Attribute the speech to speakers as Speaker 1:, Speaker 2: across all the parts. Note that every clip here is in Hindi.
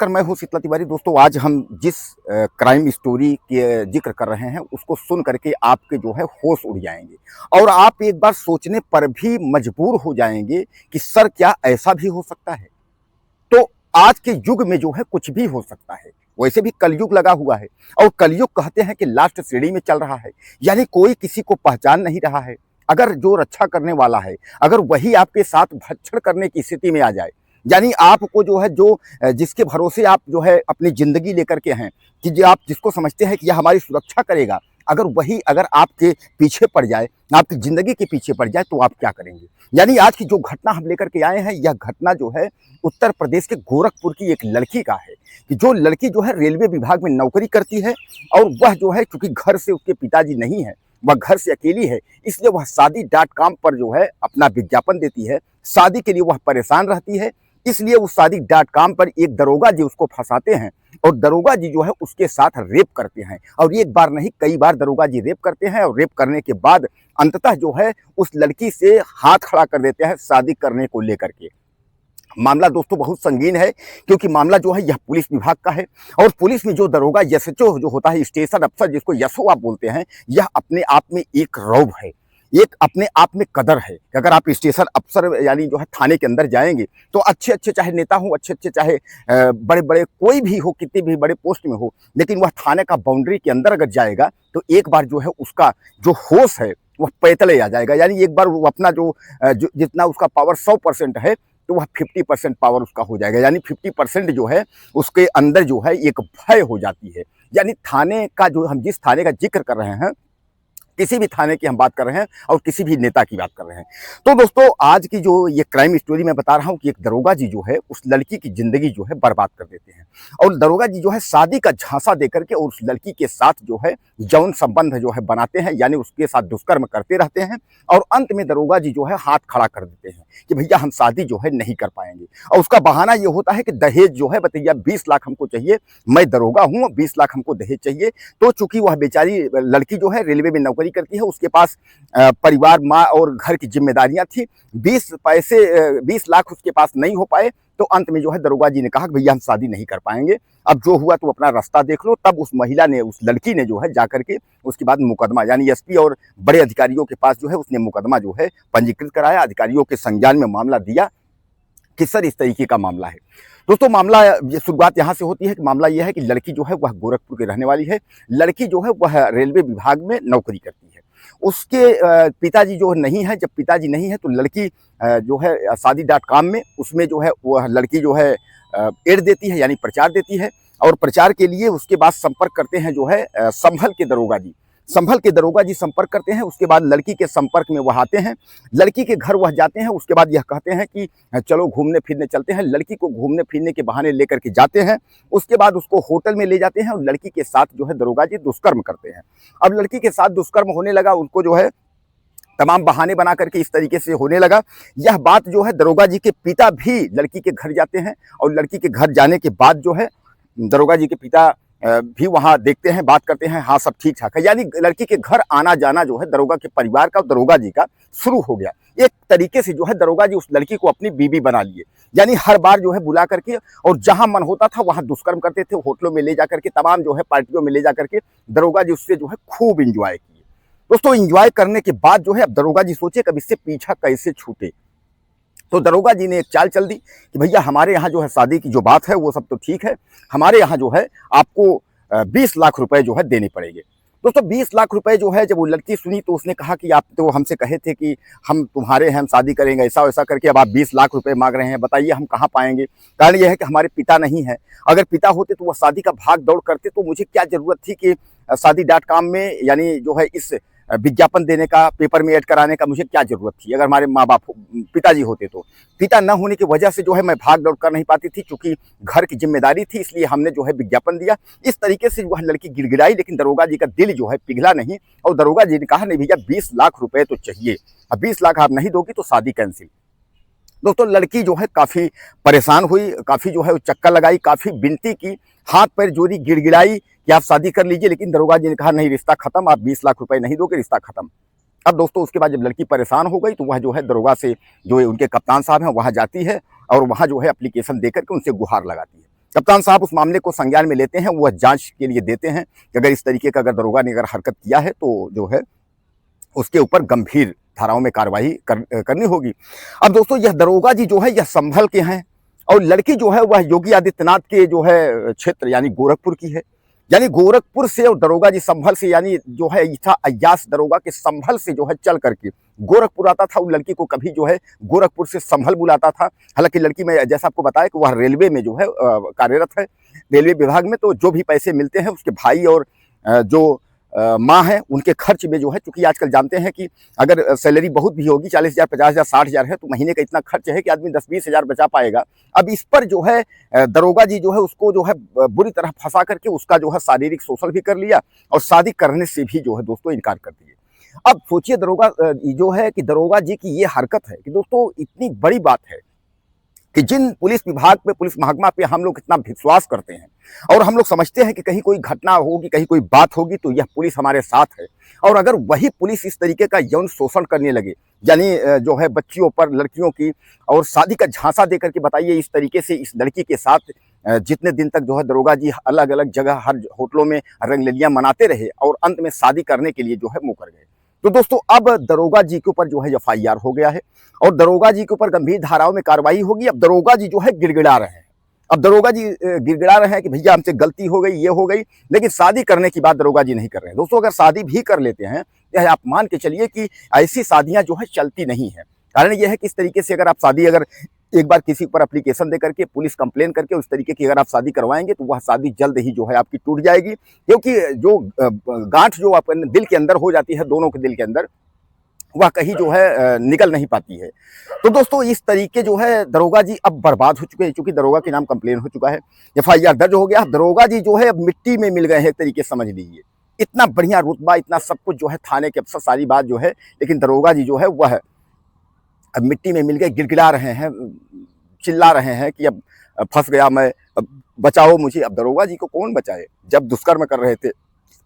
Speaker 1: नमस्कार, मैं हूं शीतला तिवारी। दोस्तों, आज हम जिस क्राइम स्टोरी के जिक्र कर रहे हैं उसको सुन करके आपके जो है होश उड़ जाएंगे और आप एक बार सोचने पर भी मजबूर हो जाएंगे कि सर क्या ऐसा भी हो सकता है। तो आज के युग में जो है कुछ भी हो सकता है। वैसे भी कलयुग लगा हुआ है और कलयुग कहते हैं कि लास्ट सीढ़ी में चल रहा है, यानी कोई किसी को पहचान नहीं रहा है। अगर जो रक्षा करने वाला है, अगर वही आपके साथ भक्षण करने की स्थिति में आ जाए, यानी आपको जो है जिसके भरोसे आप जो है अपनी ज़िंदगी लेकर के हैं, कि जो आप जिसको समझते हैं कि यह हमारी सुरक्षा करेगा, अगर वही अगर आपके पीछे पड़ जाए, आपकी ज़िंदगी के पीछे पड़ जाए, तो आप क्या करेंगे। यानी आज की जो घटना हम लेकर के आए हैं, यह घटना जो है उत्तर प्रदेश के गोरखपुर की एक लड़की का है, कि जो लड़की जो है रेलवे विभाग में नौकरी करती है और वह जो है चूँकि घर से उसके पिताजी नहीं है, वह घर से अकेली है, इसलिए वह शादी.com पर जो है अपना विज्ञापन देती है। शादी के लिए वह परेशान रहती है, इसलिए उस शादी.com पर एक दरोगा जी उसको फंसाते हैं और दरोगा जी जो है उसके साथ रेप करते हैं। और एक बार नहीं, कई बार दरोगा जी रेप करते हैं और रेप करने के बाद अंततः जो है उस लड़की से हाथ खड़ा कर देते हैं शादी करने को लेकर के। मामला दोस्तों बहुत संगीन है, क्योंकि मामला जो है यह पुलिस विभाग का है और पुलिस में जो दरोगा एसएचओ जो होता है, स्टेशन अफसर जिसको एसओ आप बोलते हैं, यह अपने आप में एक रौब है, एक अपने आप में कदर है। अगर आप स्टेशन अफसर यानी जो है थाने के अंदर जाएंगे तो अच्छे अच्छे चाहे नेता हो, अच्छे अच्छे चाहे बड़े बड़े कोई भी हो, कितने भी बड़े पोस्ट में हो, लेकिन वह थाने का बाउंड्री के अंदर अगर जाएगा तो एक बार जो है उसका जो होश है वह पैतले आ जाएगा। यानी एक बार वो अपना जितना उसका पावर 100% है तो वह 50% पावर उसका हो जाएगा। यानी 50% जो है उसके अंदर जो है एक भय हो जाती है। यानी थाने का जो हम जिस थाने का जिक्र कर रहे हैं, किसी भी थाने की हम बात कर रहे हैं और किसी भी नेता की बात कर रहे हैं। तो दोस्तों, आज की जो ये क्राइम स्टोरी मैं बता रहा हूं कि एक दरोगा जी जो है उस लड़की की जिंदगी जो है बर्बाद कर देते हैं और दरोगा जी जो है शादी का झांसा देकर के और उस लड़की के साथ जो है यौन संबंध जो है बनाते हैं, यानी उसके साथ दुष्कर्म करते रहते हैं और अंत में दरोगा जी जो है हाथ खड़ा कर देते हैं कि भैया हम शादी जो है नहीं कर पाएंगे। और उसका बहाना ये होता है कि दहेज जो है भैया 20 लाख हमको चाहिए, मैं दरोगा हूँ, 20 लाख हमको दहेज चाहिए। तो चूंकि वह बेचारी लड़की जो है रेलवे में नौकरी करती है, उसके पास परिवार, माँ और घर की जिम्मेदारियां थी, 20 लाख उसके पास नहीं हो पाए। तो अंत में जो है दरोगा जी ने कहा कि भैया हम शादी नहीं कर पाएंगे, अब जो हुआ तो अपना रास्ता देख लो। तब उस महिला ने, उस लड़की ने जो है जाकर के उसके बाद मुकदमा यानी एसपी और बड़े अधिकारियों के पास जो है उसने मुकदमा जो है पंजीकृत कराया, अधिकारियों के संज्ञान में मामला दिया कि सर इस तरीके का मामला है। दोस्तों, मामला शुरुआत यहाँ से होती है कि मामला यह है कि लड़की जो है वह गोरखपुर की रहने वाली है। लड़की जो है वह रेलवे विभाग में नौकरी करती है। उसके पिताजी जो नहीं है, जब पिताजी नहीं है तो लड़की जो है शादी.com में उसमें जो है वह लड़की जो है एड देती है, यानी प्रचार देती है और प्रचार के लिए उसके बाद संपर्क करते हैं जो है संभल के दरोगा जी। संभल के दरोगा जी संपर्क करते हैं, उसके बाद लड़की के संपर्क में वह आते हैं, लड़की के घर वह जाते हैं। उसके बाद यह कहते हैं कि चलो घूमने फिरने चलते हैं। लड़की को घूमने फिरने के बहाने लेकर के जाते हैं। उसके बाद उसको होटल में ले जाते हैं और लड़की के साथ जो है दरोगा जी दुष्कर्म करते हैं। अब लड़की के साथ दुष्कर्म होने लगा, उनको जो है तमाम बहाने बना करके इस तरीके से होने लगा। यह बात जो है दरोगा जी के पिता भी लड़की के घर जाते हैं और लड़की के घर जाने के बाद जो है दरोगा जी के पिता भी वहां देखते हैं, बात करते हैं, हाँ सब ठीक ठाक है। यानी लड़की के घर आना जाना जो है दरोगा के परिवार का और दरोगा जी का शुरू हो गया। एक तरीके से जो है दरोगा जी उस लड़की को अपनी बीवी बना लिए, यानी हर बार जो है बुला करके और जहां मन होता था वहां दुष्कर्म करते थे, होटलों में ले जाकर के, तमाम जो है पार्टियों में ले जाकर के दरोगा जी उससे जो है खूब इंजॉय किए। दोस्तों, इंजॉय करने के बाद जो है अब दरोगा जी सोचे कब इससे पीछा कैसे छूटे। तो दरोगा जी ने एक चाल चल दी कि भैया हमारे यहाँ जो है शादी की जो बात है वो सब तो ठीक है, हमारे यहाँ जो है आपको 20 लाख रुपए जो है देने पड़ेंगे। दोस्तों, 20 लाख रुपए जो है जब वो लड़की सुनी तो उसने कहा कि आप तो हमसे कहे थे कि हम तुम्हारे हैं, हम शादी करेंगे, ऐसा वैसा करके अब आप 20 लाख रुपए मांग रहे हैं, बताइए हम कहाँ पाएंगे। कारण यह है कि हमारे पिता नहीं है, अगर पिता होते तो वह शादी का भाग दौड़ करते, तो मुझे क्या जरूरत थी कि शादी.com में यानी जो है इस विज्ञापन देने का, पेपर में ऐड कराने का मुझे क्या जरूरत थी। अगर हमारे माँ बाप पिताजी होते तो, पिता न होने की वजह से जो है मैं भाग दौड़ कर नहीं पाती थी, क्योंकि घर की जिम्मेदारी थी, इसलिए हमने जो है विज्ञापन दिया। इस तरीके से वह लड़की गिड़गिड़ाई, लेकिन दरोगा जी का दिल जो है पिघला नहीं और दरोगा जी ने कहा नहीं भैया 20 लाख रुपए तो चाहिए, अब 20 लाख आप नहीं दोगी तो शादी कैंसिल। दोस्तों, लड़की जो है काफ़ी परेशान हुई, काफ़ी जो है चक्कर लगाई, काफ़ी विनती की, हाथ पैर जोड़ी, गिड़गिड़ाई कि आप शादी कर लीजिए, लेकिन दरोगा जी ने कहा नहीं, रिश्ता खत्म, आप 20 लाख रुपए नहीं दोगे, रिश्ता खत्म। अब दोस्तों उसके बाद जब लड़की परेशान हो गई तो वह जो है दरोगा से, जो उनके कप्तान साहब हैं, वहाँ जाती है और वहाँ जो है एप्लीकेशन देकर के उनसे गुहार लगाती है कप्तान साहब उस मामले को संज्ञान में लेते हैं, वह जांच के लिए देते हैं कि अगर इस तरीके का अगर दरोगा ने अगर हरकत किया है तो जो है उसके ऊपर गंभीर धाराओं में कार्रवाई करनी होगी। अब दोस्तों यह दरोगा जी जो है यह संभल के हैं और लड़की जो है वह योगी आदित्यनाथ के जो है क्षेत्र यानी गोरखपुर की है। यानी गोरखपुर से और दरोगा जी संभल से, यानी जो है ईसा अय्यास दरोगा के संभल से जो है चल करके गोरखपुर आता था। उन लड़की को कभी जो है गोरखपुर से संभल बुलाता था। हालांकि लड़की में जैसा आपको बताया कि वह रेलवे में जो है कार्यरत है, रेलवे विभाग में। तो जो भी पैसे मिलते हैं उसके भाई और जो माँ है उनके खर्च में जो है, चूंकि आजकल जानते हैं कि अगर सैलरी बहुत भी होगी 40,000, 50,000, 60,000 है तो महीने का इतना खर्च है कि आदमी 10-20,000 बचा पाएगा। अब इस पर जो है दरोगा जी जो है उसको जो है बुरी तरह फंसा करके उसका जो है शारीरिक शोषण भी कर लिया और शादी करने से भी जो है दोस्तों इनकार कर दिए। अब सोचिए दरोगा जो है कि दरोगा जी की ये हरकत है कि दोस्तों इतनी बड़ी बात है कि जिन पुलिस विभाग पे, पुलिस महकमा पे हम लोग इतना विश्वास करते हैं और हम लोग समझते हैं कि कहीं कोई घटना होगी, कहीं कोई बात होगी तो यह पुलिस हमारे साथ है, और अगर वही पुलिस इस तरीके का यौन शोषण करने लगे, यानी जो है बच्चियों पर, लड़कियों की, और शादी का झांसा देकर के, बताइए इस तरीके से इस लड़की के साथ जितने दिन तक जो है दरोगा जी अलग अलग जगह हर होटलों में रंगलीलियां मनाते रहे और अंत में शादी करने के लिए जो है मुकर गए। तो दोस्तों अब दरोगा जी के ऊपर जो है एफआईआर हो गया है और दरोगा जी के ऊपर गंभीर धाराओं में कार्रवाई होगी। अब दरोगा जी जो है गिड़गिड़ा रहे हैं, अब दरोगा जी गिड़गिड़ा रहे हैं कि भैया हमसे गलती हो गई, ये हो गई, लेकिन शादी करने की बात दरोगा जी नहीं कर रहे हैं। दोस्तों अगर शादी भी कर लेते हैं तो आप मान के चलिए कि ऐसी शादियां जो है चलती नहीं है। कारण यह है कि इस तरीके से अगर आप शादी, अगर एक बार किसी पर एप्लीकेशन दे करके, पुलिस कंप्लेन करके उस तरीके की अगर आप शादी करवाएंगे तो वह शादी जल्द ही जो है आपकी टूट जाएगी, क्योंकि जो गांठ जो अपने दिल के अंदर हो जाती है, दोनों के दिल के अंदर, वह कहीं जो है निकल नहीं पाती है। तो दोस्तों इस तरीके जो है दरोगा जी अब बर्बाद हो चुके हैं, चूंकि दरोगा के नाम कंप्लेन हो चुका है, एफआईआर दर्ज हो गया। दरोगा जी जो है अब मिट्टी में मिल गए हैं, एक तरीके समझ लीजिए। इतना बढ़िया रुतबा, इतना सब कुछ जो है थाने के अफसर, सारी बात जो है, लेकिन दरोगा जी जो है वह अब मिट्टी में मिल गए, गिड़गिड़ा रहे हैं, चिल्ला रहे हैं कि अब फंस गया मैं, अब बचाओ मुझे। अब दरोगा जी को कौन बचाए जब दुष्कर्म कर रहे थे,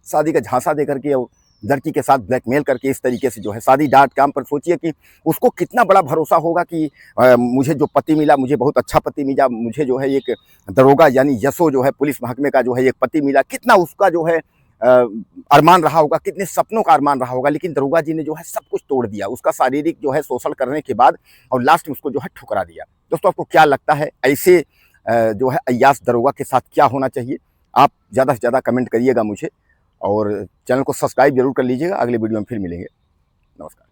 Speaker 1: शादी का झांसा दे करके और लड़की के साथ ब्लैकमेल करके इस तरीके से जो है शादी डाट काम पर। सोचिए कि उसको कितना बड़ा भरोसा होगा कि मुझे जो पति मिला, मुझे बहुत अच्छा पति मिला, मुझे जो है एक दरोगा यानी यशो जो है पुलिस महकमे का जो है एक पति मिला, कितना उसका जो है अरमान रहा होगा, कितने सपनों का अरमान रहा होगा। लेकिन दरोगा जी ने जो है सब कुछ तोड़ दिया, उसका शारीरिक जो है शोषण करने के बाद, और लास्ट में उसको जो है ठुकरा दिया। दोस्तों आपको क्या लगता है ऐसे जो है अय्यास दरोगा के साथ क्या होना चाहिए? आप ज़्यादा से ज़्यादा कमेंट करिएगा मुझे, और चैनल को सब्सक्राइब जरूर कर लीजिएगा। अगले वीडियो में फिर मिलेंगे। नमस्कार।